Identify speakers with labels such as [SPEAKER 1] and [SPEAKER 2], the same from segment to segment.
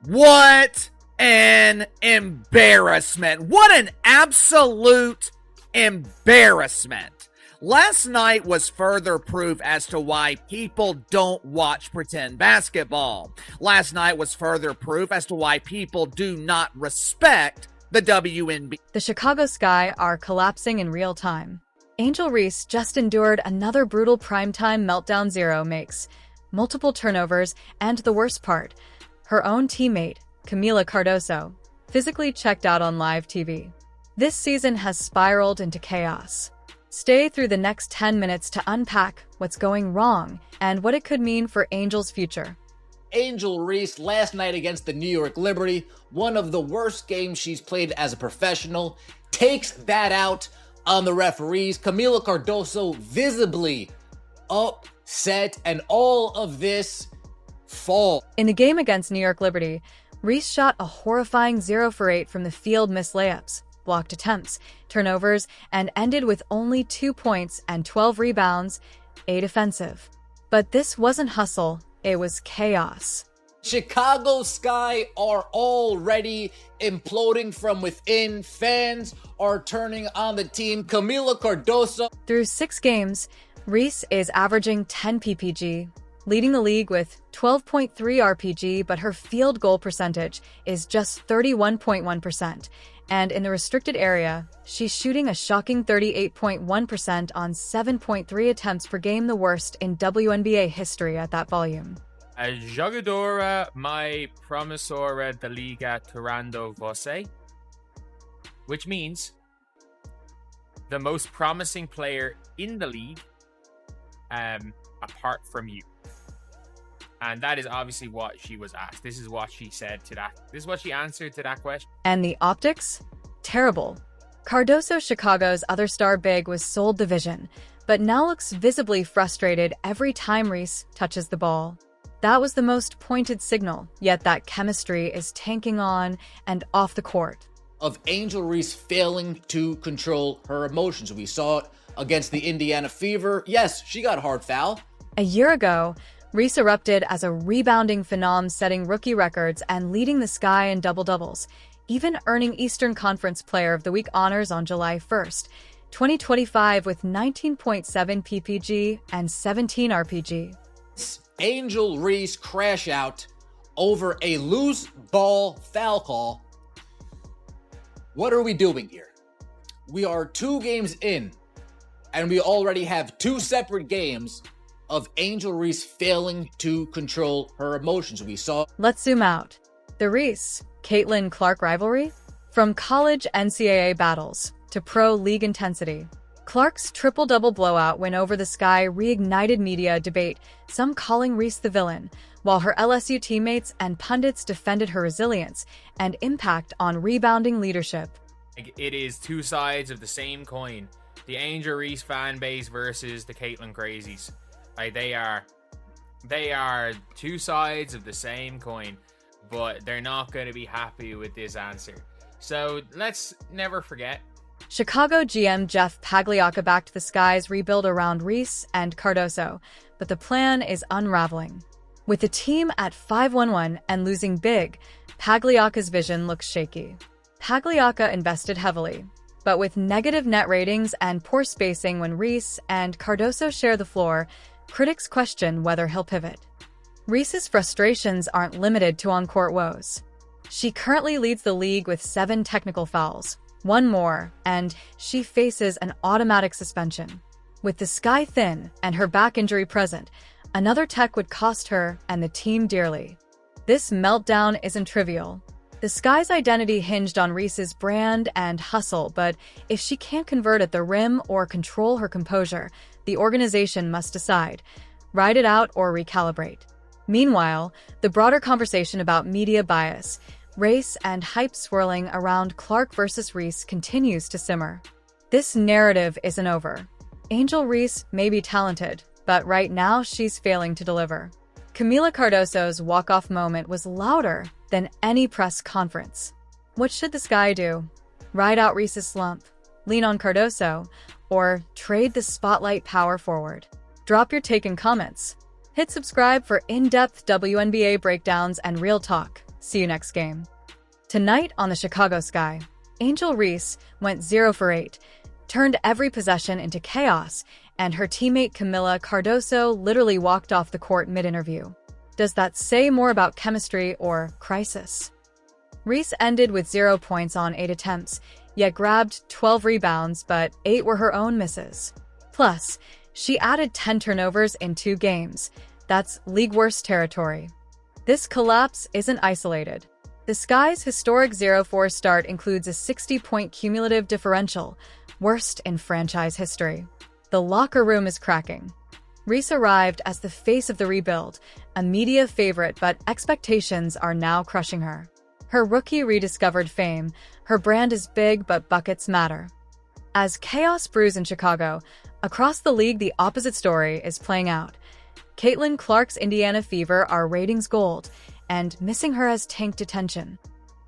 [SPEAKER 1] What an embarrassment. What an absolute embarrassment. Last night was further proof as to why people don't watch pretend basketball. Last night was further proof as to why people do not respect the WNBA.
[SPEAKER 2] The Chicago Sky are collapsing in real time. Angel Reese just endured another brutal primetime meltdown. Zero makes multiple turnovers, and the worst part, her own teammate, Kamilla Cardoso, physically checked out on live TV. This season has spiraled into chaos. Stay through the next 10 minutes to unpack what's going wrong and what it could mean for Angel's future.
[SPEAKER 3] Angel Reese last night against the New York Liberty, one of the worst games she's played as a professional, takes that out on the referees. Kamilla Cardoso visibly upset, and all of this fall.
[SPEAKER 2] In the game against New York Liberty, Reese shot a horrifying 0 for 8 from the field, missed layups, blocked attempts, turnovers, and ended with only 2 points and 12 rebounds, 8 offensive. But this wasn't hustle, it was chaos.
[SPEAKER 3] Chicago Sky are already imploding from within. Fans are turning on the team. Kamilla Cardoso.
[SPEAKER 2] Through 6 games, Reese is averaging 10 PPG, leading the league with 12.3 RPG, but her field goal percentage is just 31.1%. And in the restricted area, she's shooting a shocking 38.1% on 7.3 attempts per game, the worst in WNBA history at that volume.
[SPEAKER 4] A jogadora mai promissora da Liga tirando você, which means the most promising player in the league, apart from you. And that is obviously what she was asked. This is what she said to that. This is what she answered to that question.
[SPEAKER 2] And the optics? Terrible. Cardoso, Chicago's other star big, was sold the vision, but now looks visibly frustrated every time Reese touches the ball. That was the most pointed signal, yet that chemistry is tanking on and off the court.
[SPEAKER 3] Of Angel Reese failing to control her emotions. We saw it against the Indiana Fever. Yes, she got a hard foul.
[SPEAKER 2] A year ago, Reese erupted as a rebounding phenom, setting rookie records and leading the Sky in double-doubles, even earning Eastern Conference Player of the Week honors on July 1st, 2025 with 19.7 PPG and 17 RPG.
[SPEAKER 3] Angel Reese crash out over a loose ball foul call. What are we doing here? We are 2 games in, and we already have 2 separate games of Angel Reese failing to control her emotions. We saw.
[SPEAKER 2] Let's zoom out. The Reese-Caitlin Clark rivalry? From college NCAA battles to pro league intensity, Clark's triple-double blowout win over the Sky reignited media debate, some calling Reese the villain, while her LSU teammates and pundits defended her resilience and impact on rebounding leadership.
[SPEAKER 4] It is 2 sides of the same coin. The Angel Reese fan base versus the Caitlin Crazies. Like, they are 2 sides of the same coin, but they're not going to be happy with this answer. So let's never forget.
[SPEAKER 2] Chicago GM Jeff Pagliocca backed the Sky's rebuild around Reese and Cardoso, but the plan is unraveling. With the team at 5-1-1 and losing big, Pagliocca's vision looks shaky. Pagliocca invested heavily, but with negative net ratings and poor spacing when Reese and Cardoso share the floor, critics question whether he'll pivot. Reese's frustrations aren't limited to on-court woes. She currently leads the league with 7 technical fouls, 1 more, and she faces an automatic suspension. With the Sky thin and her back injury present, another tech would cost her and the team dearly. This meltdown isn't trivial. The Sky's identity hinged on Reese's brand and hustle, but if she can't convert at the rim or control her composure, the organization must decide, ride it out or recalibrate. Meanwhile, the broader conversation about media bias, race, and hype swirling around Clark versus Reese continues to simmer. This narrative isn't over. Angel Reese may be talented, but right now she's failing to deliver. Kamilla Cardoso's walk-off moment was louder than any press conference. What should the Sky do? Ride out Reese's slump, lean on Cardoso, or trade the spotlight power forward? Drop your take in comments. Hit subscribe for in-depth WNBA breakdowns and real talk. See you next game. Tonight on the Chicago Sky, Angel Reese went 0 for 8, turned every possession into chaos, and her teammate Kamilla Cardoso literally walked off the court mid-interview. Does that say more about chemistry or crisis? Reese ended with 0 points on 8 attempts, yet grabbed 12 rebounds, but 8 were her own misses. Plus, she added 10 turnovers in 2 games. That's league-worst territory. This collapse isn't isolated. The Sky's historic 0-4 start includes a 60-point cumulative differential, worst in franchise history. The locker room is cracking. Reese arrived as the face of the rebuild, a media favorite, but expectations are now crushing her. Her rookie rediscovered fame, her brand is big but buckets matter. As chaos brews in Chicago, across the league the opposite story is playing out. Caitlin Clark's Indiana Fever are ratings gold, and missing her has tanked attention.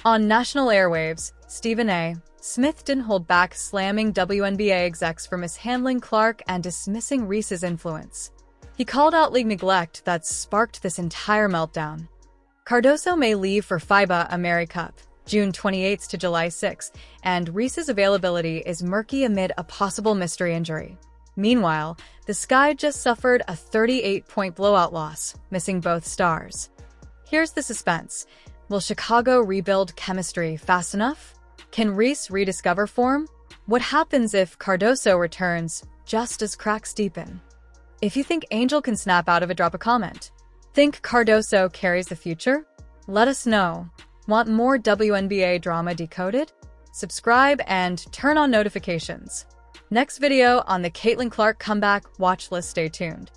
[SPEAKER 2] On national airwaves, Stephen A. Smith didn't hold back, slamming WNBA execs for mishandling Clark and dismissing Reese's influence. He called out league neglect that sparked this entire meltdown. Cardoso may leave for FIBA AmeriCup, June 28 to July 6, and Reese's availability is murky amid a possible mystery injury. Meanwhile, the Sky just suffered a 38-point blowout loss, missing both stars. Here's the suspense. Will Chicago rebuild chemistry fast enough? Can Reese rediscover form? What happens if Cardoso returns just as cracks deepen? If you think Angel can snap out of it, drop a comment. Think Cardoso carries the future? Let us know. Want more WNBA drama decoded? Subscribe and turn on notifications. Next video on the Caitlin Clark comeback watch list, stay tuned.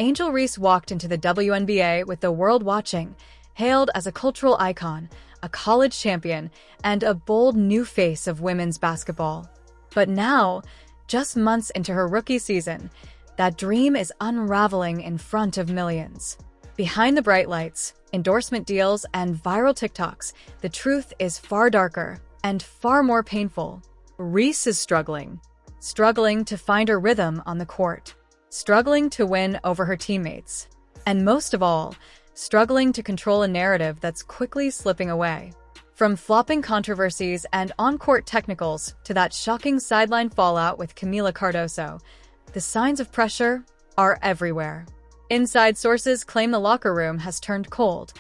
[SPEAKER 2] Angel Reese walked into the WNBA with the world watching, hailed as a cultural icon, a college champion, and a bold new face of women's basketball. But now, just months into her rookie season, that dream is unraveling in front of millions. Behind the bright lights, endorsement deals, and viral TikToks, the truth is far darker and far more painful. Reese is struggling to find her rhythm on the court, struggling to win over her teammates, and most of all, struggling to control a narrative that's quickly slipping away. From flopping controversies and on-court technicals to that shocking sideline fallout with Kamilla Cardoso, the signs of pressure are everywhere. Inside sources claim the locker room has turned cold.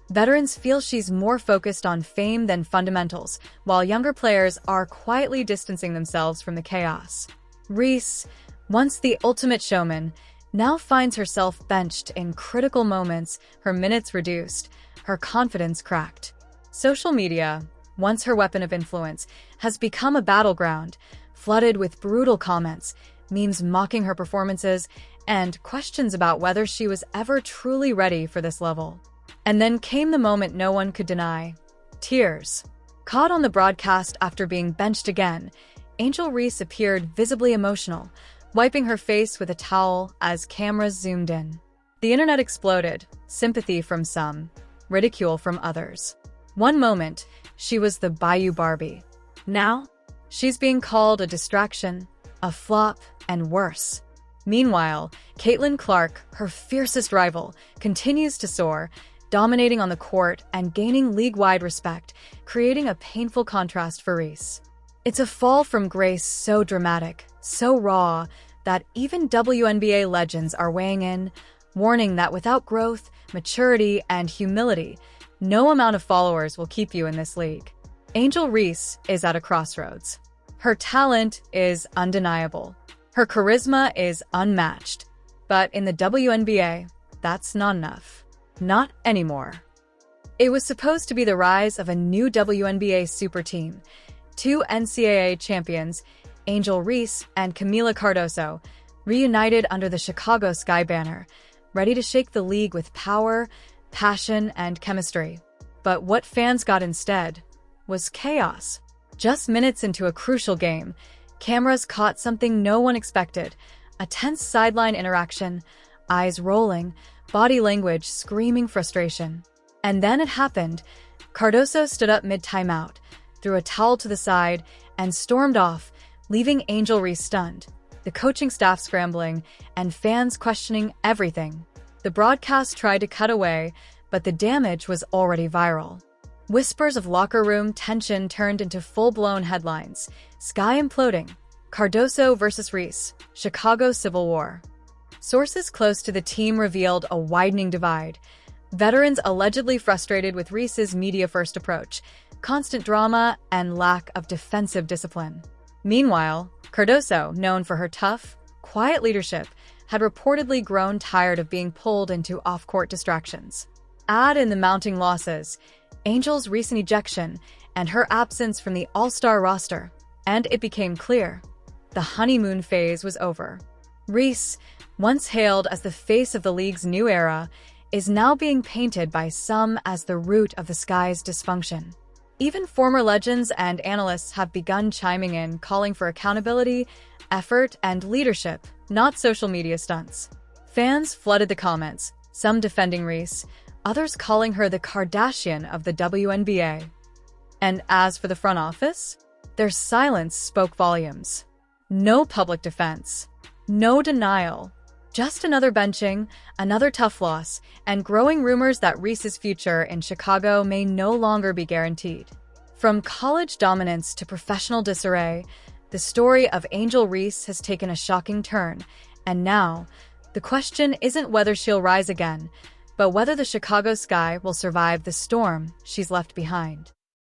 [SPEAKER 2] Veterans feel she's more focused on fame than fundamentals, while younger players are quietly distancing themselves from the chaos. Reese, once the ultimate showman, now finds herself benched in critical moments, her minutes reduced, her confidence cracked. Social media, once her weapon of influence, has become a battleground, flooded with brutal comments, memes mocking her performances, and questions about whether she was ever truly ready for this level. And then came the moment no one could deny. Tears. Caught on the broadcast after being benched again, Angel Reese appeared visibly emotional, wiping her face with a towel as cameras zoomed in. The internet exploded, sympathy from some, ridicule from others. One moment, she was the Bayou Barbie. Now, she's being called a distraction, a flop, and worse. Meanwhile, Caitlin Clark, her fiercest rival, continues to soar, dominating on the court and gaining league-wide respect, creating a painful contrast for Reese. It's a fall from grace so dramatic, so raw, that even WNBA legends are weighing in, warning that without growth, maturity, and humility, no amount of followers will keep you in this league. Angel Reese is at a crossroads. Her talent is undeniable. Her charisma is unmatched. But in the WNBA, that's not enough. Not anymore. It was supposed to be the rise of a new WNBA superteam. 2 NCAA champions, Angel Reese and Kamilla Cardoso, reunited under the Chicago Sky banner, ready to shake the league with power, passion, and chemistry. But what fans got instead was chaos. Just minutes into a crucial game, cameras caught something no one expected, a tense sideline interaction, eyes rolling, body language screaming frustration. And then it happened. Cardoso stood up mid-timeout, threw a towel to the side, and stormed off, leaving Angel Reese stunned, the coaching staff scrambling, and fans questioning everything. The broadcast tried to cut away, but the damage was already viral. Whispers of locker room tension turned into full-blown headlines. Sky imploding. Cardoso versus Reese. Chicago Civil War. Sources close to the team revealed a widening divide. Veterans allegedly frustrated with Reese's media-first approach, constant drama, and lack of defensive discipline. Meanwhile, Cardoso, known for her tough, quiet leadership, had reportedly grown tired of being pulled into off-court distractions. Add in the mounting losses, Angel's recent ejection, and her absence from the All-Star roster, and it became clear. The honeymoon phase was over. Reese, once hailed as the face of the league's new era, is now being painted by some as the root of the Sky's dysfunction. Even former legends and analysts have begun chiming in, calling for accountability, effort, and leadership, not social media stunts. Fans flooded the comments, some defending Reese, others calling her the Kardashian of the WNBA. And as for the front office, their silence spoke volumes. No public defense, no denial, just another benching, another tough loss, and growing rumors that Reese's future in Chicago may no longer be guaranteed. From college dominance to professional disarray, the story of Angel Reese has taken a shocking turn, and now, the question isn't whether she'll rise again, but whether the Chicago Sky will survive the storm she's left behind.